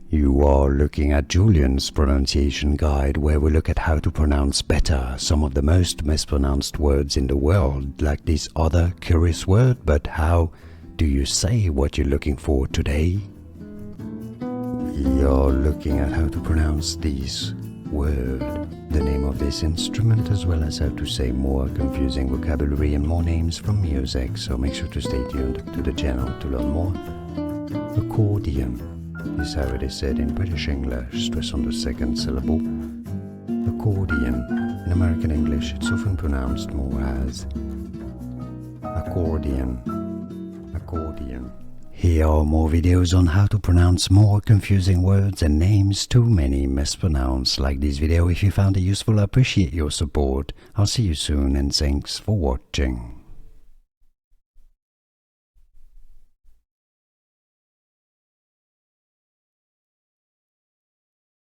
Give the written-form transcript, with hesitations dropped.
You are looking at Julian's pronunciation guide, where we look at how to pronounce better some of the most mispronounced words in the world, like this other curious word. But how do you say what you're looking for today? We are looking at how to pronounce this word, the name of this instrument, as well as how to say more confusing vocabulary and more names from music. So make sure to stay tuned to the channel to learn more. Accordion is how it is said in British English, stress on the second syllable. Accordion. In American English, it's often pronounced more as accordion. Accordion. Here are more videos on how to pronounce more confusing words and names too many mispronounced. Like this video if you found it useful. I appreciate your support. I'll see you soon and thanks for watching.